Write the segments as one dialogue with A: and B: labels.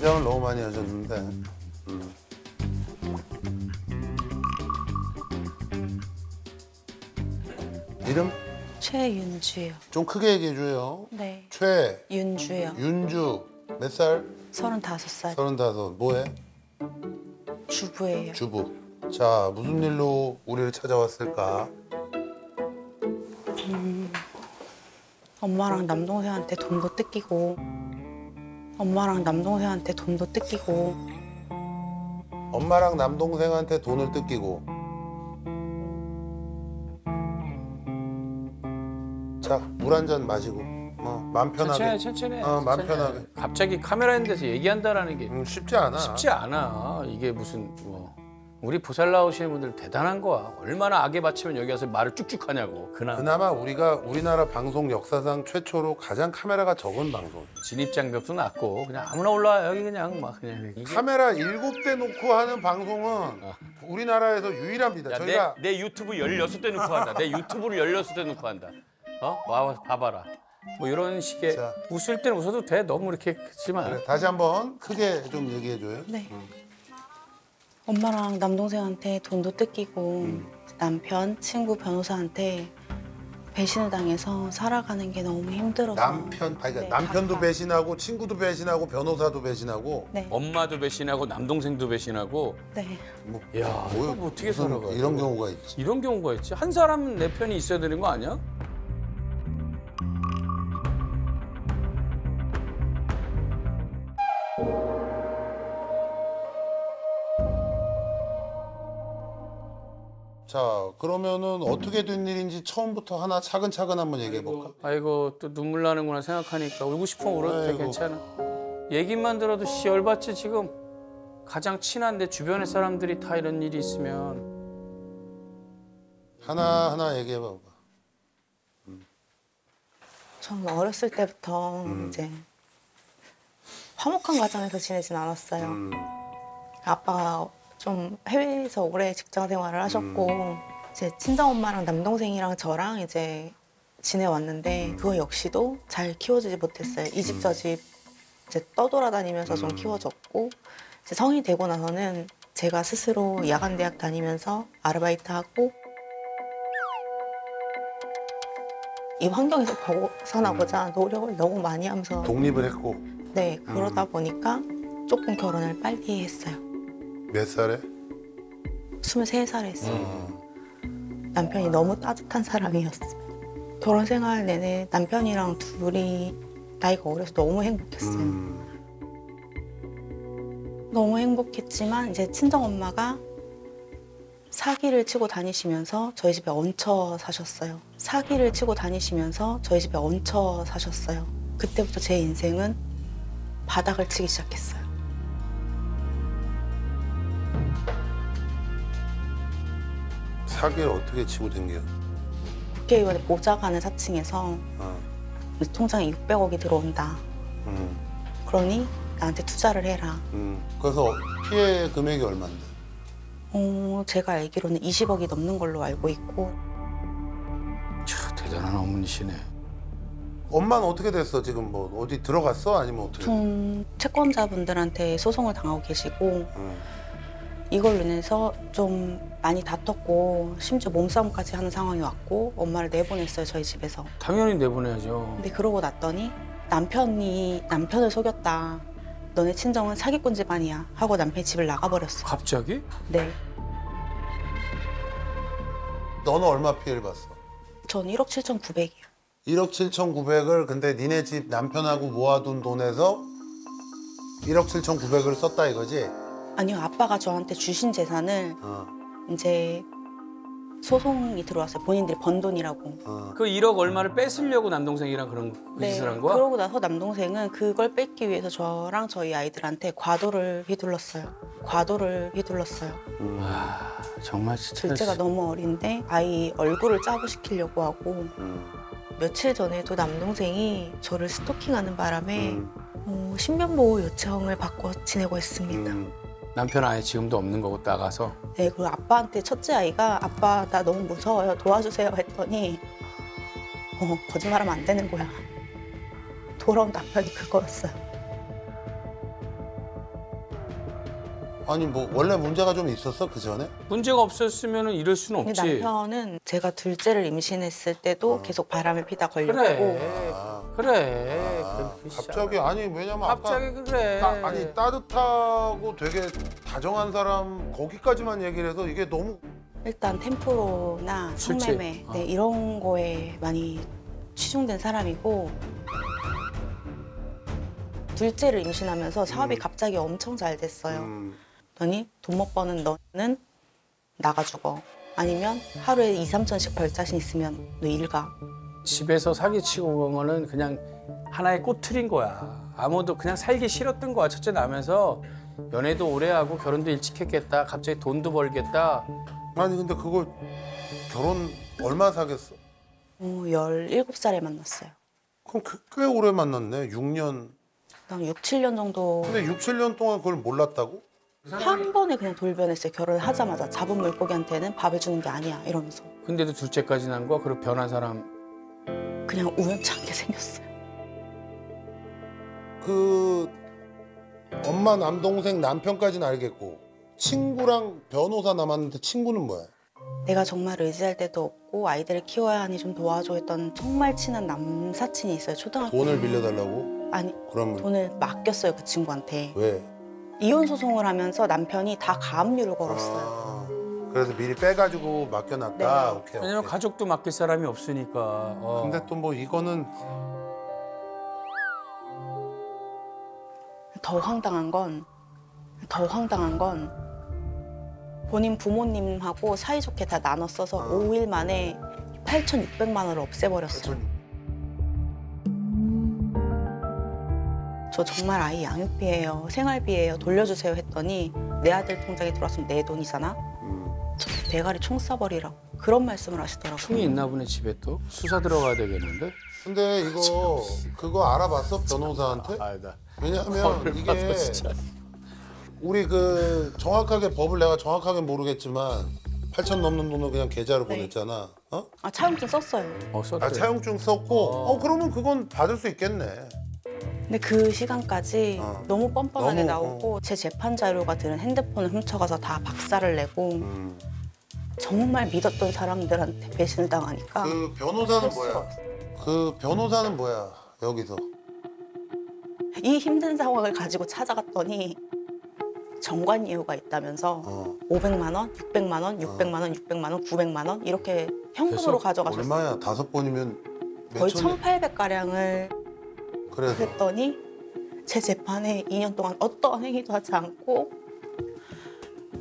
A: 긴장을 너무 많이 하셨는데. 이름?
B: 최윤주요.
A: 좀 크게 얘기해줘요.
B: 네. 윤주요.
A: 윤주. 몇 살?
B: 35살.
A: 35. 뭐해?
B: 주부예요.
A: 주부. 자, 무슨 일로 우리를 찾아왔을까?
B: 엄마랑 남동생한테 돈도 뜯기고 엄마랑 남동생한테 돈도 뜯기고
A: 엄마랑 남동생한테 돈을 뜯기고. 자, 물 한 잔 마시고. 마음 편하게.
C: 천천히.
A: 마음 편하게.
C: 갑자기 카메라 있는 데서 얘기한다라는 게
A: 쉽지 않아.
C: 쉽지 않아. 이게 무슨 뭐 우리 보살 나오시는 분들 대단한 거야. 얼마나 악에 바치면 여기 와서 말을 쭉쭉 하냐고.
A: 그나마 우리가 우리나라 방송 역사상 최초로 가장 카메라가 적은 방송.
C: 진입 장벽도 낮고 그냥 아무나 올라와 여기 그냥 막 그냥 이게...
A: 카메라 7대 놓고 하는 방송은 우리나라에서 유일합니다.
C: 야,
A: 저희가
C: 내 유튜브 16대 놓고 한다. 내 유튜브를 16대 놓고 한다. 와 봐봐라. 뭐 이런 식의
A: 자.
C: 웃을 때는 웃어도 돼. 너무 이렇게 크지만.
A: 그래, 다시 한번 크게 좀 얘기해줘요.
B: 네. 엄마랑 남동생한테 돈도 뜯기고 남편, 친구, 변호사한테 배신을 당해서 살아가는 게 너무 힘들어서
A: 그러니까
B: 네,
A: 남편도
B: 각각.
A: 배신하고 친구도 배신하고 변호사도 배신하고.
B: 네.
C: 엄마도 배신하고 남동생도 배신하고.
B: 네.
A: 뭐,
C: 야,
A: 뭐,
C: 이거 어떻게
A: 무슨
C: 살아가?
A: 이런 경우가 있지.
C: 이런 경우가 있지. 한 사람은 내 편이 있어야 되는 거 아니야?
A: 자, 그러면은 어떻게 된 일인지 처음부터 하나 차근차근 한번 얘기해 볼까?
C: 아이고 또 눈물 나는구나 생각하니까 울고 싶으면 울어도 돼.
A: 아이고.
C: 괜찮아. 얘기만 들어도 씨 열받지 지금. 가장 친한 내 주변의 사람들이 다 이런 일이 있으면.
A: 하나하나 얘기해 봐봐.
B: 저는 어렸을 때부터 이제 화목한 가정에서 지내진 않았어요. 아빠가 좀 해외에서 오래 직장 생활을 하셨고 이제 친정 엄마랑 남동생이랑 저랑 이제 지내왔는데 그거 역시도 잘 키워주지 못했어요. 이 집 저 집 이제 떠돌아다니면서 좀 키워졌고 이제 성인이 되고 나서는 제가 스스로 야간 대학 다니면서 아르바이트하고 이 환경에서 벗어나고자 노력을 너무 많이 하면서
A: 독립을 했고.
B: 네 그러다 보니까 조금 결혼을 빨리 했어요.
A: 몇 살에?
B: 23살에 했어요. 남편이 너무 따뜻한 사람이었어요. 결혼 생활 내내 남편이랑 둘이 나이가 어려서 너무 행복했어요. 너무 행복했지만 이제 친정엄마가 사기를 치고 다니시면서 저희 집에 얹혀 사셨어요. 사기를 치고 다니시면서 저희 집에 얹혀 사셨어요. 그때부터 제 인생은 바닥을 치기 시작했어요.
A: 사기를 어떻게 치고 댕겨?
B: 국회의원의 보좌관을 사칭해서 통장에 600억이 들어온다. 그러니 나한테 투자를 해라.
A: 그래서 피해 금액이 얼마인데?
B: 제가 알기로는 20억이 넘는 걸로 알고 있고
C: 참 대단한 어머니시네.
A: 엄마는 어떻게 됐어? 지금 뭐 어디 들어갔어? 아니면 어떻게?
B: 좀 채권자분들한테 소송을 당하고 계시고 이걸로 인해서 좀 많이 다퉜고 심지어 몸싸움까지 하는 상황이 왔고 엄마를 내보냈어요, 저희 집에서.
C: 당연히 내보내야죠.
B: 근데 그러고 났더니 남편이 남편을 속였다. 너네 친정은 사기꾼 집안이야 하고 남편이 집을 나가버렸어.
C: 갑자기?
B: 네.
A: 너는 얼마 피해를 봤어?
B: 전 1억 7,900이요.
A: 1억 7,900을 근데 니네 집 남편하고 모아둔 돈에서 1억 7,900을 썼다 이거지?
B: 아니요, 아빠가 저한테 주신 재산을 이제 소송이 들어왔어요. 본인들이 번 돈이라고.
C: 그 1억 얼마를 뺏으려고 남동생이랑 그런 그 짓을 한 거야?
B: 그러고 나서 남동생은 그걸 뺏기 위해서 저랑 저희 아이들한테 과도를 휘둘렀어요. 과도를 휘둘렀어요.
C: 아, 정말 진짜.
B: 둘째가 너무 어린데 아이 얼굴을 짜부시키려고 하고 며칠 전에도 남동생이 저를 스토킹하는 바람에 신변보호 요청을 받고 지내고 있습니다.
C: 남편은 아예 지금도 없는 거고 나가서.
B: 네, 그리고 아빠한테 첫째 아이가 아빠 나 너무 무서워요 도와주세요 했더니 거짓말하면 안 되는 거야. 돌아온 남편이 그거였어요.
A: 아니 뭐 원래 문제가 좀 있었어 그 전에?
C: 문제가 없었으면 이럴 수는
B: 근데
C: 없지.
B: 남편은 제가 둘째를 임신했을 때도 계속 바람을 피다 걸렸고
C: 그래.
A: 아.
C: 그래.
A: 아,
C: 그렇게
A: 갑자기 아니 왜냐면
C: 갑자기
A: 아까
C: 그래.
A: 아니 따뜻하고 되게 다정한 사람 거기까지만 얘기를 해서 이게 너무
B: 일단 템포로나
C: 술집.
B: 성매매 네, 이런 거에 많이 치중된 사람이고 둘째를 임신하면서 사업이 갑자기 엄청 잘 됐어요. 그러더니 돈 못 버는 너는 나가 죽어. 아니면 하루에 2, 3천씩 벌 자신 있으면 너 일 가.
C: 집에서 사기치고 그런 거는 그냥 하나의 꼬투리인 거야. 아무도 그냥 살기 싫었던 거야. 첫째 나면서 연애도 오래 하고 결혼도 일찍 했겠다. 갑자기 돈도 벌겠다.
A: 아니 근데 그걸 결혼 얼마 사겠어?
B: 17살에 만났어요.
A: 그럼 꽤 오래 만났네 6년.
B: 그다음 6, 7년 정도
A: 근데 6, 7년 동안 그걸 몰랐다고?
B: 한 번에 그냥 돌변했어요. 결혼을 하자마자 잡은 물고기한테는 밥을 주는 게 아니야 이러면서
C: 근데도 둘째까지 난 거야? 그리고 변한 사람.
B: 그냥 우연찮게 생겼어요.
A: 그 엄마 남동생 남편까지는 알겠고 친구랑 변호사 남았는데 친구는 뭐야?
B: 내가 정말 의지할 데도 없고 아이들을 키워야 하니 좀 도와줘 했던 정말 친한 남사친이 있어요. 초등학교
A: 돈을 빌려달라고?
B: 아니
A: 그러면
B: 돈을 맡겼어요 그 친구한테.
A: 왜?
B: 이혼 소송을 하면서 남편이 다 가압류를 걸었어요.
A: 아, 그래서 미리 빼가지고 맡겨놨다.
B: 네.
A: 오케이.
C: 왜냐면
A: 오케이.
C: 가족도 맡길 사람이 없으니까.
A: 근데 또 뭐 이거는
B: 더 황당한 건 본인 부모님하고 사이좋게 다 나눠 써서 5일 만에 8,600만 원을 없애버렸어요. 저 정말 아이 양육비예요, 생활비예요, 돌려주세요 했더니 내 아들 통장에 들어왔으면 내 돈이잖아. 저 대가리 총 쏴버리라고 그런 말씀을 하시더라고요.
C: 충이 있나 보네 집에 또. 수사 들어가야 되겠는데?
A: 근데 이거 그거 알아봤어 변호사한테?
C: 아니다.
A: 왜냐하면 이게 우리 그 정확하게 법을 내가 정확하게 모르겠지만 8천 넘는 돈을 그냥 계좌로
B: 네.
A: 보냈잖아. 어?
B: 아 차용증 썼어요.
C: 썼대.
A: 아 차용증 썼고 그러면 그건 받을 수 있겠네.
B: 근데 그 시간까지 너무 뻔뻔하게
A: 너무,
B: 나오고 제 재판 자료가 들은 핸드폰을 훔쳐가서 다 박살을 내고 정말 믿었던 사람들한테 배신을 당하니까
A: 그 변호사는
B: 할 수가
A: 뭐야?
B: 없어요.
A: 그 변호사는 뭐야 여기서?
B: 이 힘든 상황을 가지고 찾아갔더니 정관 이유가 있다면서 500만 원, 600만 원, 600만 원, 600만 원, 900만 원 이렇게 현금으로 가져가셨어요.
A: 얼마야? 5번이면
B: 거의
A: 몇 천?
B: 1,800가량을
A: 그래서
B: 했더니 제 재판에 2년 동안 어떠한 행위도 하지 않고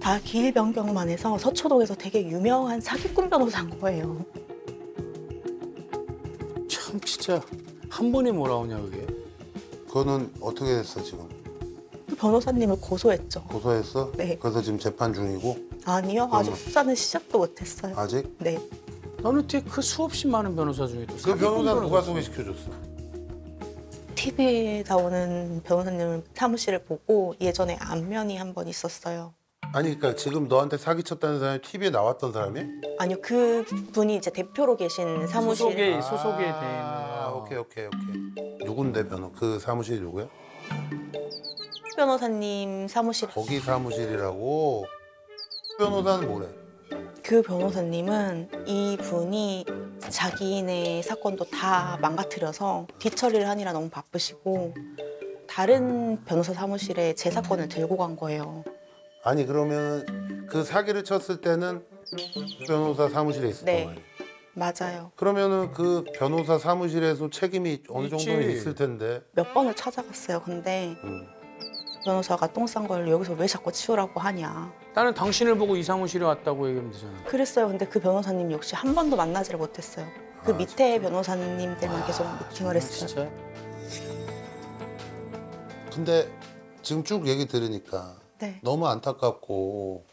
B: 다 기일 변경만 해서 서초동에서 되게 유명한 사기꾼 변호사인 거예요.
C: 참 진짜 한 번에 몰아오냐 그게.
A: 그거는 어떻게 됐어 지금?
B: 변호사님을 고소했죠.
A: 고소했어?
B: 네.
A: 그래서 지금 재판 중이고
B: 아니요, 아직 수사는 시작도 못했어요.
A: 아직?
B: 네.
C: 너는 어떻게 그 수없이 많은 변호사 중에 또
A: 그 변호사 누가
C: 변호사
A: 소개시켜줬어?
B: TV에 나오는 변호사님 사무실을 보고 예전에 안면이 한 번 있었어요.
A: 아니 그러니까 지금 너한테 사기쳤다는 사람이 TV에 나왔던 사람이?
B: 아니요, 그 분이 이제 대표로 계신 사무실.
C: 소속에 돼 있는.
A: 아 오케이. 누군데 그 사무실이 누구야?
B: 변호사님 사무실.
A: 거기 사무실이라고? 변호사는 뭐래?
B: 그 변호사님은 이 분이 자기네 사건도 다 망가뜨려서 뒤처리를 하느라 너무 바쁘시고 다른 변호사 사무실에 제 사건을 들고 간 거예요.
A: 아니 그러면 그 사기를 쳤을 때는 변호사 사무실에 있었던
B: 네.
A: 거야?
B: 맞아요.
A: 그러면은 그 변호사 사무실에서 책임이 어느 정도는
C: 있지.
A: 있을 텐데.
B: 몇 번을 찾아갔어요. 근데 변호사가 똥 싼 걸 여기서 왜 자꾸 치우라고 하냐.
C: 나는 당신을 보고 이 사무실에 왔다고 얘기하면 되잖아.
B: 그랬어요. 근데 그 변호사님 역시 한 번도 만나지를 못했어요. 그 밑에 변호사님들만 계속 미팅을 했어요.
C: 진짜?
A: 근데 지금 쭉 얘기 들으니까
B: 네.
A: 너무 안타깝고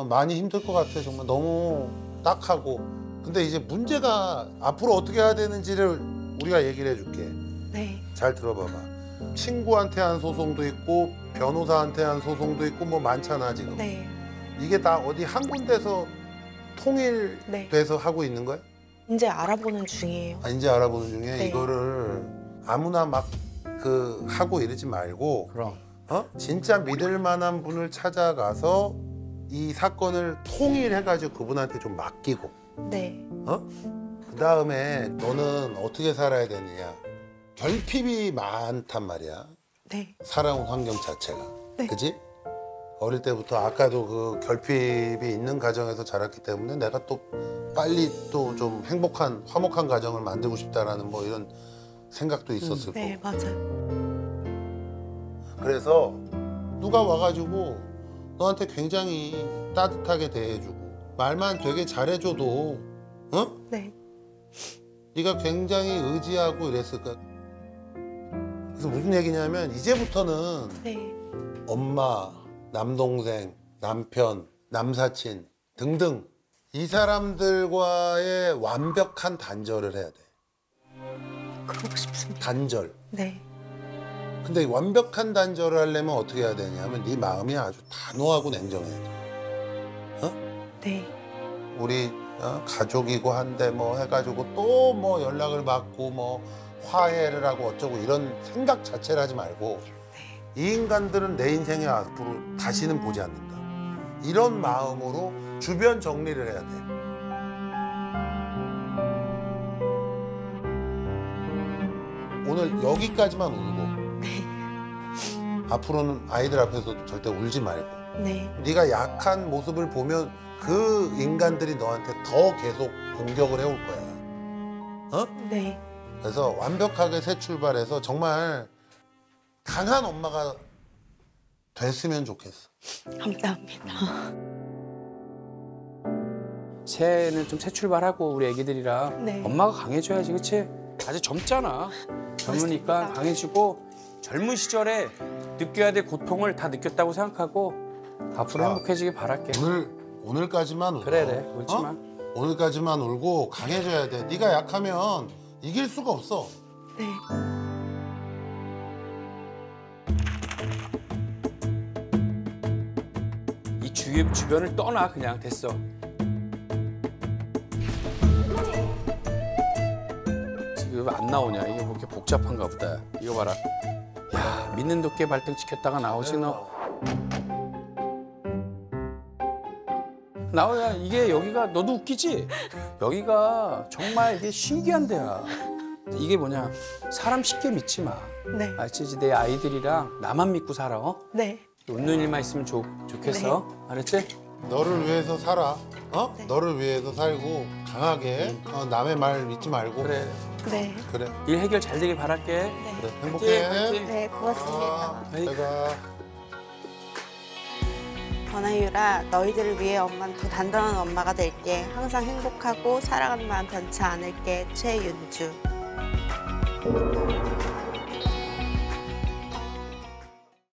A: 많이 힘들 것 같아 정말 너무 딱하고. 근데 이제 문제가 앞으로 어떻게 해야 되는지를 우리가 얘기를 해줄게.
B: 네.
A: 잘 들어봐봐. 친구한테 한 소송도 있고 변호사한테 한 소송도 있고 뭐 많잖아 지금.
B: 네.
A: 이게 다 어디 한 군데서 통일돼서
B: 네.
A: 하고 있는 거야?
B: 이제 알아보는 중이에요.
A: 아, 이제 알아보는 중에
B: 네.
A: 이거를 아무나 막 그 하고 이러지 말고
C: 그럼.
A: 진짜 믿을 만한 분을 찾아가서 이 사건을 통일해가지고 그분한테 좀 맡기고
B: 네.
A: 그 다음에 너는 어떻게 살아야 되느냐. 결핍이 많단 말이야.
B: 네.
A: 살아온 환경 자체가.
B: 네.
A: 그지? 어릴 때부터 아까도 그 결핍이 있는 가정에서 자랐기 때문에 내가 또 빨리 또 좀 행복한 화목한 가정을 만들고 싶다라는 뭐 이런 생각도 있었을
B: 네,
A: 거고.
B: 맞아요.
A: 그래서 누가 와가지고 너한테 굉장히 따뜻하게 대해주고 말만 되게 잘해줘도
B: 네.
A: 네가 굉장히 의지하고 이랬을 거야. 그래서 무슨 얘기냐면 이제부터는
B: 네.
A: 엄마, 남동생, 남편, 남사친 등등 이 사람들과의 완벽한 단절을 해야 돼.
B: 그러고 싶습니다.
A: 단절.
B: 네.
A: 근데 완벽한 단절을 하려면 어떻게 해야 되냐면 네 마음이 아주 단호하고 냉정해야 돼.
B: 네.
A: 우리 가족이고 한데 뭐 해가지고 또 뭐 연락을 받고 뭐 화해를 하고 어쩌고 이런 생각 자체를 하지 말고 이 인간들은 내 인생에 앞으로 다시는 보지 않는다. 이런 마음으로 주변 정리를 해야 돼. 오늘 여기까지만 울고 앞으로는 아이들 앞에서도 절대 울지 말고
B: 네.
A: 네가 약한 모습을 보면 그 인간들이 너한테 더 계속 공격을 해올 거야.
B: 네.
A: 그래서 완벽하게 새 출발해서 정말 강한 엄마가 됐으면 좋겠어.
B: 감사합니다.
C: 새해는 좀 새 출발하고 우리 애기들이랑
B: 네.
C: 엄마가 강해져야지, 그치? 아직 젊잖아. 젊으니까
B: 맞습니다.
C: 강해지고 젊은 시절에 느껴야 될 고통을 다 느꼈다고 생각하고 앞으로
A: 자,
C: 행복해지길 바랄게.
A: 오늘까지만 울어.
C: 그래, 울지 마.
A: 오늘까지만 울고 강해져야 돼. 네가 약하면 이길 수가 없어.
B: 네.
C: 이 주변을 떠나 그냥 됐어. 지금 왜 안 나오냐? 이게 뭐 이렇게 복잡한가 보다. 이거 봐라. 야, 믿는 도끼 발등 찍혔다가 나오지 너. 나오야, 이게 여기가 너도 웃기지? 여기가 정말 이게 신기한 데야. 이게 뭐냐? 사람 쉽게 믿지 마.
B: 네.
C: 알지? 내 아이들이랑 나만 믿고 살아.
B: 네.
C: 웃는 일만 있으면 좋겠어. 알았지?
A: 너를 위해서 살아.
B: 네.
A: 너를 위해서 살고 강하게 남의 말 믿지 말고.
C: 그래.
B: 네.
A: 그래.
C: 일 해결 잘 되길 바랄게.
B: 네.
A: 그래. 행복해.
C: 화이팅!
B: 네, 고맙습니다.
A: 내가
B: 권하유라, 너희들을 위해 엄마는 더 단단한 엄마가 될게. 항상 행복하고 사랑하는 마음 변치 않을게. 최윤주.